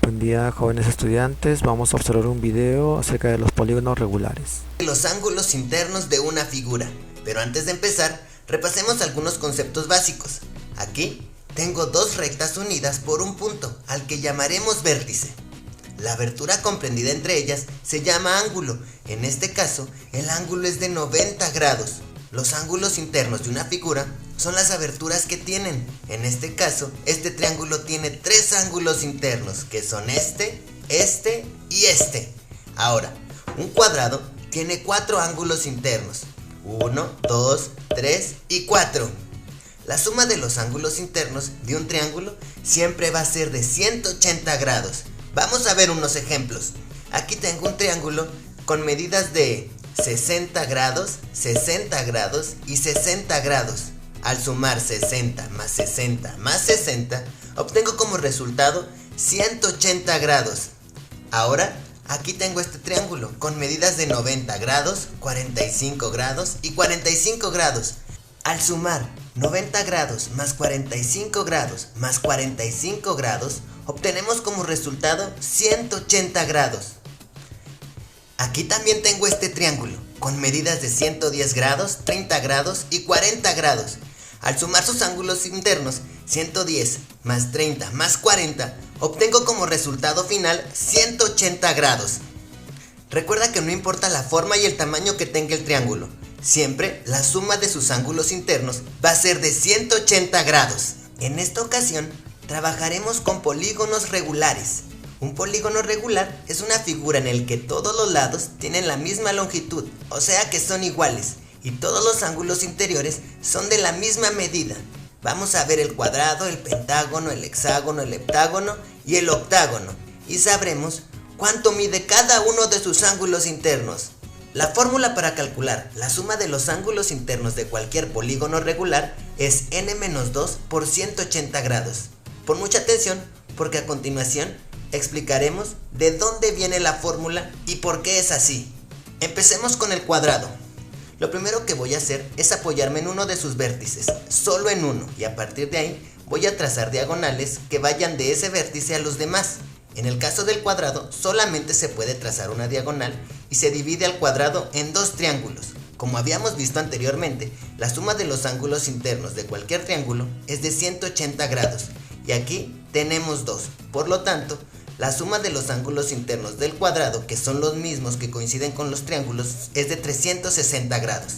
Buen día, jóvenes estudiantes. Vamos a observar un video acerca de los polígonos regulares. Los ángulos internos de una figura. Pero antes de empezar, repasemos algunos conceptos básicos. Aquí tengo dos rectas unidas por un punto, al que llamaremos vértice. La abertura comprendida entre ellas se llama ángulo. En este caso, el ángulo es de 90 grados. Los ángulos internos de una figura son las aberturas que tienen. En este caso, este triángulo tiene tres ángulos internos, que son este y este. Ahora, un cuadrado tiene cuatro ángulos internos. 1, 2, 3 y 4. La suma de los ángulos internos de un triángulo siempre va a ser de 180 grados. Vamos a ver unos ejemplos. Aquí tengo un triángulo con medidas de 60 grados, 60 grados y 60 grados. Al sumar 60 más 60 más 60, obtengo como resultado 180 grados. Ahora, aquí tengo este triángulo con medidas de 90 grados, 45 grados y 45 grados. Al sumar 90 grados más 45 grados más 45 grados, obtenemos como resultado 180 grados. Aquí también tengo este triángulo con medidas de 110 grados, 30 grados y 40 grados. Al sumar sus ángulos internos, 110 más 30 más 40, obtengo como resultado final 180 grados. Recuerda que no importa la forma y el tamaño que tenga el triángulo, siempre la suma de sus ángulos internos va a ser de 180 grados. En esta ocasión, trabajaremos con polígonos regulares. Un polígono regular es una figura en el que todos los lados tienen la misma longitud, o sea que son iguales, y todos los ángulos interiores son de la misma medida. Vamos a ver el cuadrado, el pentágono, el hexágono, el heptágono y el octágono, y sabremos cuánto mide cada uno de sus ángulos internos. La fórmula para calcular la suma de los ángulos internos de cualquier polígono regular es n-2 por 180 grados. Pon mucha atención porque a continuación explicaremos de dónde viene la fórmula y por qué es así. Empecemos con el cuadrado. Lo primero que voy a hacer es apoyarme en uno de sus vértices, solo en uno, y a partir de ahí voy a trazar diagonales que vayan de ese vértice a los demás. En el caso del cuadrado, solamente se puede trazar una diagonal y se divide al cuadrado en dos triángulos. Como habíamos visto anteriormente, la suma de los ángulos internos de cualquier triángulo es de 180 grados, y aquí tenemos dos. Por lo tanto, la suma de los ángulos internos del cuadrado, que son los mismos que coinciden con los triángulos, es de 360 grados.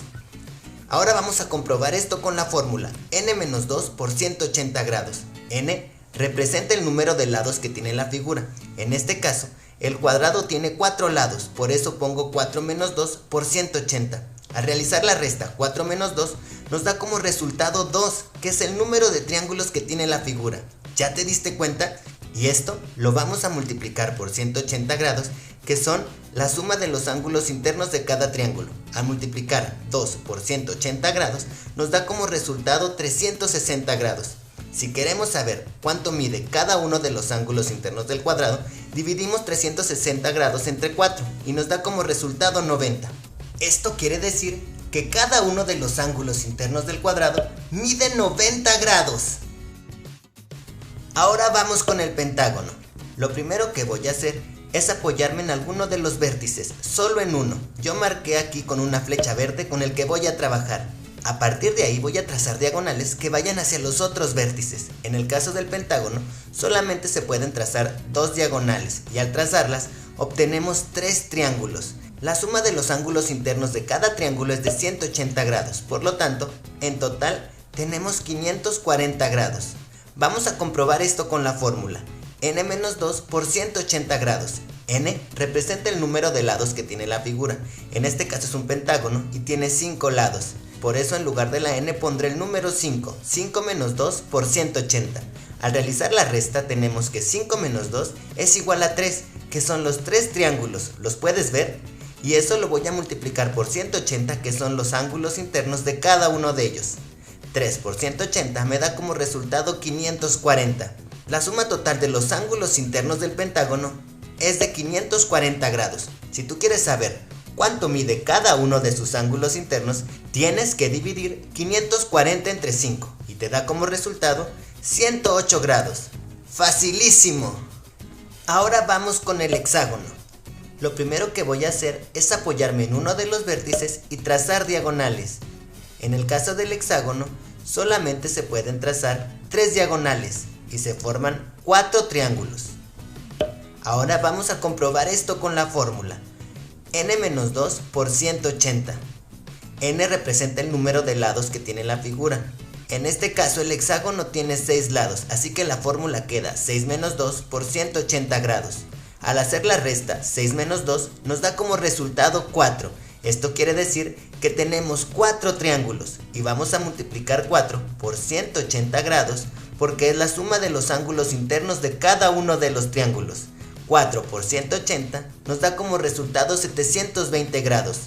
Ahora vamos a comprobar esto con la fórmula n-2 por 180 grados. N representa el número de lados que tiene la figura. En este caso, el cuadrado tiene 4 lados, por eso pongo 4 menos 2 por 180. Al realizar la resta 4 menos 2 nos da como resultado 2, que es el número de triángulos que tiene la figura. ¿Ya te diste cuenta? Y esto lo vamos a multiplicar por 180 grados, que son la suma de los ángulos internos de cada triángulo. Al multiplicar 2 por 180 grados, nos da como resultado 360 grados. Si queremos saber cuánto mide cada uno de los ángulos internos del cuadrado, dividimos 360 grados entre 4 y nos da como resultado 90. Esto quiere decir que cada uno de los ángulos internos del cuadrado mide 90 grados. Ahora vamos con el pentágono. Lo primero que voy a hacer es apoyarme en alguno de los vértices, solo en uno. Yo marqué aquí con una flecha verde con el que voy a trabajar. A partir de ahí voy a trazar diagonales que vayan hacia los otros vértices. En el caso del pentágono, solamente se pueden trazar dos diagonales, y al trazarlas obtenemos tres triángulos. La suma de los ángulos internos de cada triángulo es de 180 grados, por lo tanto, en total tenemos 540 grados. Vamos a comprobar esto con la fórmula n-2 por 180 grados. N representa el número de lados que tiene la figura. En este caso es un pentágono y tiene 5 lados. Por eso en lugar de la n pondré el número 5. 5 menos 2 por 180. Al realizar la resta tenemos que 5 menos 2 es igual a 3, que son los tres triángulos. ¿Los puedes ver? Y eso lo voy a multiplicar por 180, que son los ángulos internos de cada uno de ellos. 3 por 180 me da como resultado 540. La suma total de los ángulos internos del pentágono es de 540 grados. Si tú quieres saber cuánto mide cada uno de sus ángulos internos, tienes que dividir 540 entre 5 y te da como resultado 108 grados. ¡Facilísimo! Ahora vamos con el hexágono. Lo primero que voy a hacer es apoyarme en uno de los vértices y trazar diagonales. En el caso del hexágono, solamente se pueden trazar 3 diagonales y se forman 4 triángulos. Ahora vamos a comprobar esto con la fórmula. n-2 por 180. N representa el número de lados que tiene la figura. En este caso el hexágono tiene 6 lados, así que la fórmula queda 6 menos 2 por 180 grados. Al hacer la resta, 6 menos 2 nos da como resultado 4. Esto quiere decir que tenemos 4 triángulos y vamos a multiplicar 4 por 180 grados porque es la suma de los ángulos internos de cada uno de los triángulos. 4 por 180 nos da como resultado 720 grados.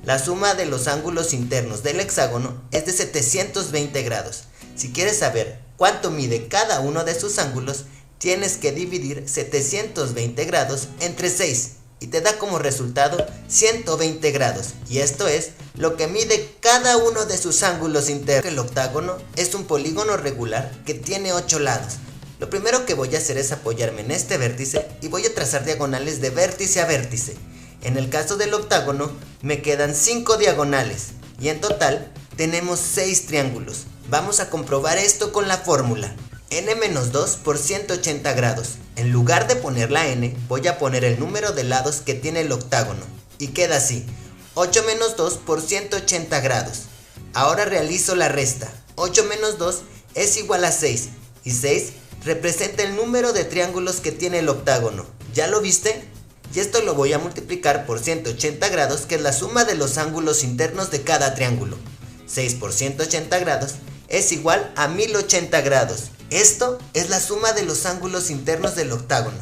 La suma de los ángulos internos del hexágono es de 720 grados. Si quieres saber cuánto mide cada uno de sus ángulos, tienes que dividir 720 grados entre 6 y te da como resultado 120 grados. Y esto es lo que mide cada uno de sus ángulos internos. El octágono es un polígono regular que tiene 8 lados. Lo primero que voy a hacer es apoyarme en este vértice y voy a trazar diagonales de vértice a vértice. En el caso del octágono me quedan 5 diagonales y en total tenemos 6 triángulos. Vamos a comprobar esto con la fórmula. n-2 por 180 grados. En lugar de poner la n, voy a poner el número de lados que tiene el octágono. Y queda así. 8 menos 2 por 180 grados. Ahora realizo la resta. 8 menos 2 es igual a 6. Y 6 representa el número de triángulos que tiene el octágono. ¿Ya lo viste? Y esto lo voy a multiplicar por 180 grados, que es la suma de los ángulos internos de cada triángulo. 6 por 180 grados es igual a 1080 grados. Esto es la suma de los ángulos internos del octágono.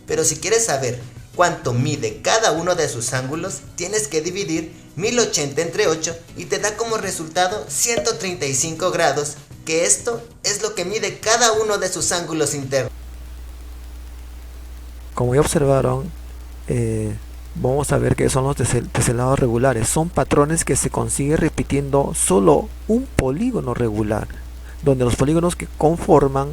Pero si quieres saber cuánto mide cada uno de sus ángulos, tienes que dividir 1080 entre 8 y te da como resultado 135 grados, que esto es lo que mide cada uno de sus ángulos internos. Como ya observaron, vamos a ver que son los teselados regulares. Son patrones que se consiguen repitiendo solo un polígono regular, donde los polígonos que conforman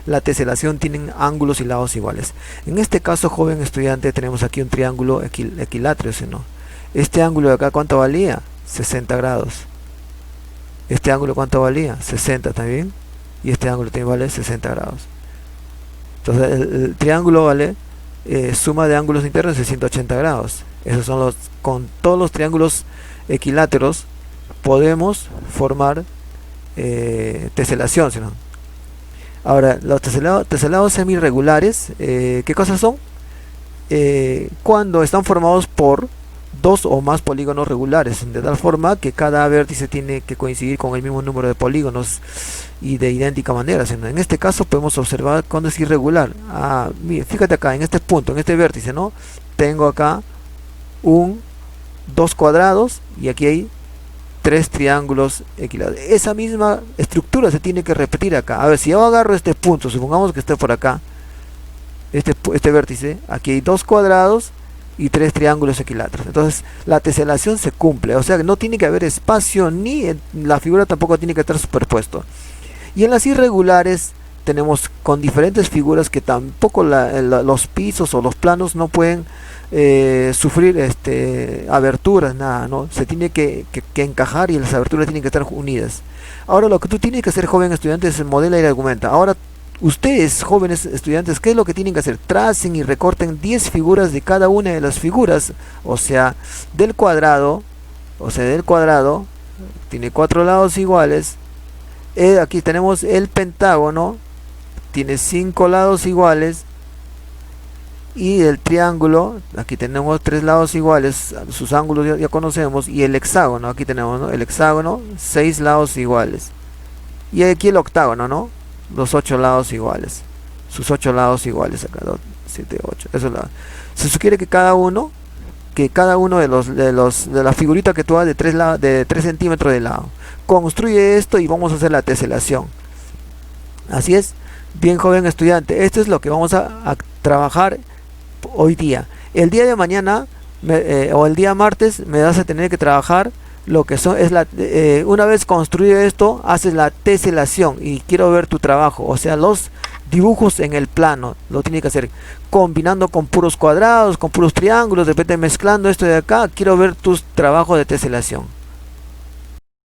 la teselación tienen ángulos y lados iguales. En este caso, joven estudiante, tenemos aquí un triángulo equilátero, ¿no? Este ángulo de acá, ¿cuánto valía? 60 grados. Este ángulo, ¿cuánto valía? 60 también. Y este ángulo también vale 60 grados. Entonces el triángulo vale suma de ángulos internos de 180 grados. Esos son los, con todos los triángulos equiláteros podemos formar teselación, ¿no? Ahora, los teselados semirregulares, ¿qué cosas son? Cuando están formados por dos o más polígonos regulares, de tal forma que cada vértice tiene que coincidir con el mismo número de polígonos y de idéntica manera. En este caso podemos observar cuando es irregular. Mira, fíjate acá, en este punto, en este vértice, ¿no? Tengo acá dos cuadrados y aquí hay 3 triángulos equiláteros. Esa misma estructura se tiene que repetir acá. A ver, si yo agarro este punto, supongamos que esté por acá, este vértice, aquí hay 2 cuadrados y 3 triángulos equiláteros. Entonces la teselación se cumple, o sea que no tiene que haber espacio, ni la figura tampoco tiene que estar superpuesto. Y en las irregulares tenemos con diferentes figuras que tampoco los pisos o los planos no pueden sufrir aberturas, nada, ¿no? Se tiene que encajar y las aberturas tienen que estar unidas. Ahora lo que tú tienes que hacer, joven estudiante, es modela y argumenta. Ahora ustedes, jóvenes estudiantes, ¿qué es lo que tienen que hacer? Tracen y recorten 10 figuras de cada una de las figuras, o sea, del cuadrado, tiene 4 lados iguales. Aquí tenemos el pentágono, tiene 5 lados iguales. Y el triángulo, aquí tenemos 3 lados iguales, sus ángulos ya conocemos. Y el hexágono, aquí tenemos, ¿no? El hexágono, 6 lados iguales. Y aquí el octágono, ¿no? Los 8 lados iguales, sus 8 lados iguales acá, 2, 7, 8, eso es se sugiere que cada uno de la figurita que tú hagas de 3 centímetros de lado, construye esto y vamos a hacer la teselación. Así es. Bien, joven estudiante, esto es lo que vamos a trabajar hoy día. El día de mañana o el día martes me vas a tener que trabajar lo que son una vez construido esto, haces la teselación y quiero ver tu trabajo, o sea, los dibujos en el plano, lo tiene que hacer combinando con puros cuadrados, con puros triángulos, de repente mezclando esto de acá. Quiero ver tus trabajos de teselación.